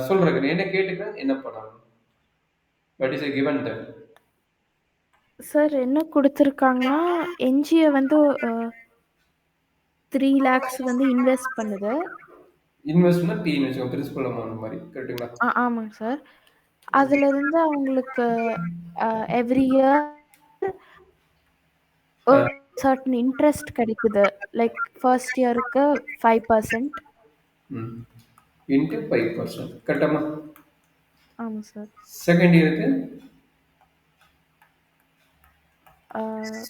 சொல்றேங்க. என்ன கேட்டுக்க என்ன பண்ணணும்? What is a given then? Sir என்ன குடுத்துருக்காங்கன்னா, என்ஜிஓ வந்து 3 லேக்ஸ் வந்து இன்வெஸ்ட் பண்ணுது. இன்வெஸ்ட்மென்ட் டீன்னு வச்சுக்கோங்க. பிரின்சிபல் அமௌண்ட் மாரி. கரெக்ட்டுங்களா? ஆமாங்க சார். அதுலருந்து அவங்களுக்கு எவ்ரி இயர் ஒரு அ, சர்டன் இன்ட்ரெஸ்ட் கிடைக்குது. லைக் ஃபர்ஸ்ட் இயருக்கு 5%. ம். இன்டு 5% கரெக்ட்டாம்மா? ஆமா சார். செகண்ட் இயருக்கு அ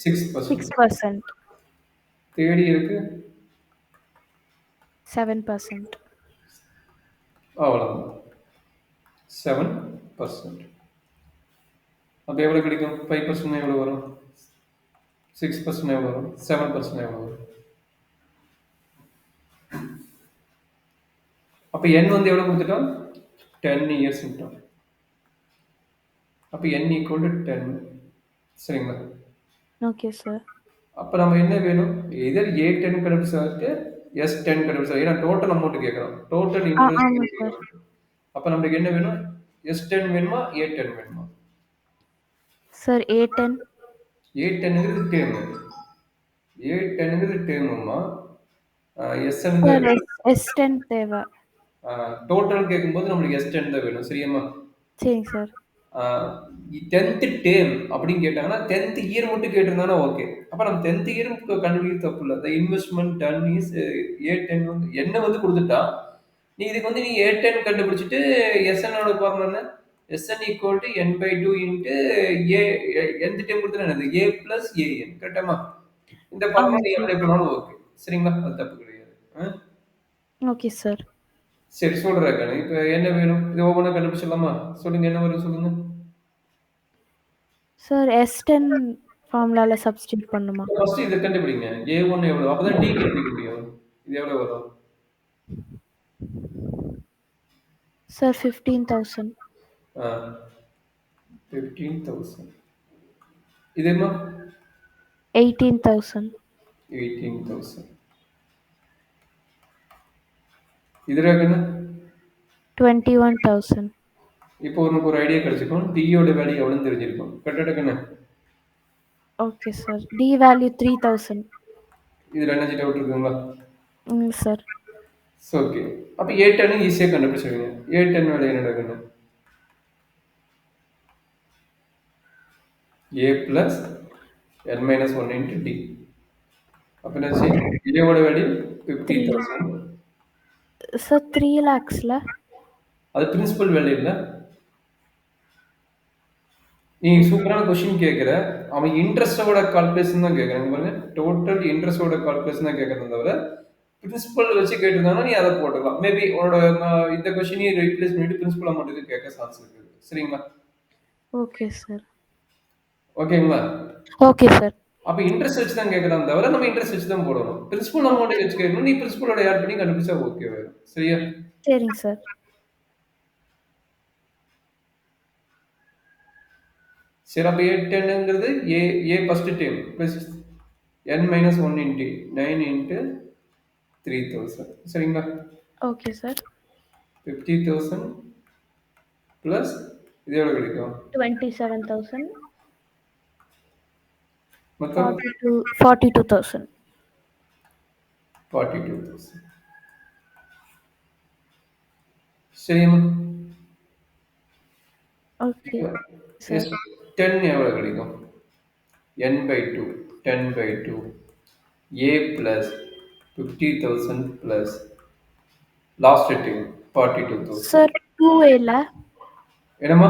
6%. 6%, தேர்ட் இயருக்கு 7%. அவ்வளவுதான். 7%. அப்ப எவ்வளவு கிடைக்கும்? 5% எவ்வளவு வரும்? 6% எவ்வளவு வரும்? 7% எவ்வளவு வரும்? அப்ப n வந்து எவ்வளவு குடுத்துட்டோம்? 10 இயர்ஸ் ன்ட்டோம். அப்ப n = 10. சரிங்களா? Okay sir. அப்ப நம்ம என்ன வேணும்? எய்தர் A10 கண்டுபிடிச்சாட்டு S10 கண்டுபிடிச்சா. ஏன்னா டோட்டல் அமௌண்ட் கேட்கிறோம். டோட்டல் இன்ட்ரெஸ்ட் ஆமா சார். கேட்கிறோம். அப்ப நமக்கு என்ன வேணும்? S10 வேணுமா? A10 வேணுமா? Sir A10. A10ங்கிறது டேர்ம். A10ங்கிறது டேர்ம்மா. சார் S S10 தேவை. டோட்டல் கேட்கும்போது நம்மளுக்கு S10 தான் வேணும். சரியாம்மா? சரிங்க சார். 10th டேர்ம் அப்படின்னு கேட்டாங்கன்னா 10th இயர் மட்டும் கேட்டிருந்தாங்கன்னா ஓகே. அப்ப நம்ம 10th இயர் கண்டுபிடிக்கிறது தப்பு இல்ல. த இன்வெஸ்ட்மென்ட் டன் இஸ் A10 வந்து என்ன வந்து குடுத்துட்டா, நீ இதுக்கு வந்து நீ A10 கண்டுபிடிச்சுட்டு SN ஓட ஃபார்முலா என்ன? SN equal to N/2 into A nth term குடுத்தா என்னது? A plus AN கரெக்டாம்மா? இந்த ஃபார்முலா ஆமாங்க நீ சார். அப்ளை பண்ணாலும் ஓகே. சரிங்களா? அது தப்பு கிடையாது. Okay sir. சரி சொல்றேன் கண்ணு. இப்ப என்ன வேணும்? இது ஒவ்வொண்ணா கண்டுபிடிச்சிடலாமா? சொல்லுங்க என்ன வரும் சொல்லுங்க. சார் S10 ஃபார்முலால சப்ஸ்டிட்யூட் பண்ணுமா? ஃபர்ஸ்ட் இத கண்டுபிடிங்க. A1 எவ்வளவு? அப்பதான் D கண்டுபிடிக்க முடியும். இது எவ்வளவு வரும்? சார் 15,000. ஆ 15,000. இதேம்மா 18,000. 18,000. இதுல கண்ணு. 21,000. இப்போ உனக்கு ஒரு ஐடியா கிடைச்சிருக்கும். D யோட வேல்யூ எவ்வளவுன்னு தெரிஞ்சிருக்கும். கரெக்டா கண்ணு? Okay sir. D value 3,000. இதுல என்ன டவுட் இருக்குங்களா? சார். ஓகே. அப்ப A10 ஈஸியா கண்டுபிடிச்சிருவீங்க. A10 வேல்யூ என்னடா கண்ணு? A plus n minus 1 into D. அப்ப என்னாச்சு? A ஓட வேல்யூ 3 50,000. சார் 3 லேக்ஸ்ல. அது பிரின்சிபல் வேல்யூ இல்ல? நீ சூப்பரான கொஸ்டின் கேட்குற. அவன் இன்ட்ரெஸ்ட்டோட கால்குலேஷன் தான் கேட்குறான். பாருங்க டோட்டல் இன்ட்ரெஸ்ட்டோட கால்குலேஷன் தான் கேட்கறத தவிர பிரின்சிபல் வச்சு கேட்டிருந்தாங்கன்னா நீ அதை போட்டுக்கலாம். மேபி உன்னோட இந்த கொஸ்டினையும் ரீப்ளேஸ் பண்ணிட்டு பிரின்சிபல் அமௌண்ட்டுக்கு கேட்க சான்ஸ் இருக்குது. சரிங்களா? Okay sir. ஓகேங்களா? Okay sir. அப்ப இன்ட்ரெஸ்ட் வச்சு தான் கேட்கறான் தவிர நம்ம இன்ட்ரெஸ்ட் வச்சு தான் போடணும். Principal okay. அமௌண்ட் வச்சு கேட்கணும். நீ பிரின்சிபலோட ஆட் பண்ணி கண்டுபிடிச்சா ஓகே ஆயிடும். சரியா? சரிங்க சார். சரி அப்ப A10ங்கிறது A first term plus n minus 1 into 9 into 3,000. சரிங்களா? Okay sir. 50,000 பிளஸ் இது எவ்வளவு கிடைக்கும்? 27,000. மொத்தம் 42,000. 42,000. சரிம்மா? ஓகே இப்போ சார். S10 எவ்வளவு கிடைக்கும்? n/2 10/2 A plus 50,000 plus last term 42,000. Sir 2Aல என்னம்மா?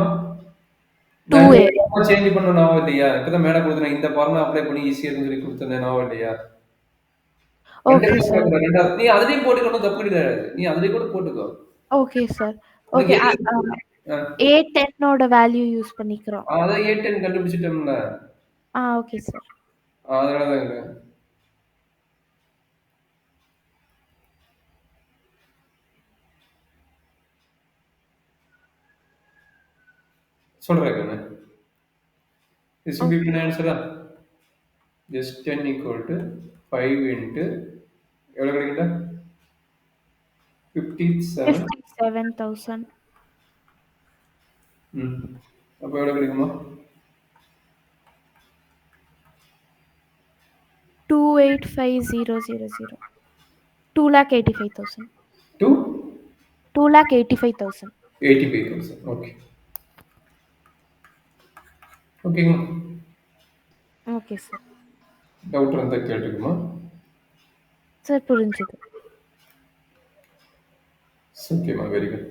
நான் 2A. சேஞ்ச் பண்ண ஞாபகம் இல்லையா? இப்பதான் மேடம் கொடுத்தேன். இந்த ஃபார்முலா அப்ளை பண்ணி ஈஸியா இருக்குன்னு சொல்லி கொடுத்தேன் ஞாபகம் இல்லையா? Okay sir. ரெண்டாவது நீ அதுலயும் போட்டுக்கணும் தப்பு கிடையாது. நீ அதுலயும் கூட போட்டுக்கோ. Okay sir. உனக்கு ஓகே. எது ஆ, A10ஓட வேல்யூ யூஸ் பண்ணிக்கிறோம். அதான் A10 கண்டுபிடிச்சிட்டோம்ல. Okay sir. அதனாலதாங்க. சொல்றேன் கண்ணு. This will be okay. an answer. Just 10 equal to 5 into எவ்வளவு கிடைக்குதா? 57. 57,000. ம். அப்ப எவ்வளோ கிடைக்குமா? 285,000. 2,85,000. 2 2,85,000. 85,000. ஓகே. ஓகேங்களா? Okay sir. டவுட் இருந்தா கேட்டுக்கமா. சார் புரிஞ்சுது. ஓகேம்மா. Very good.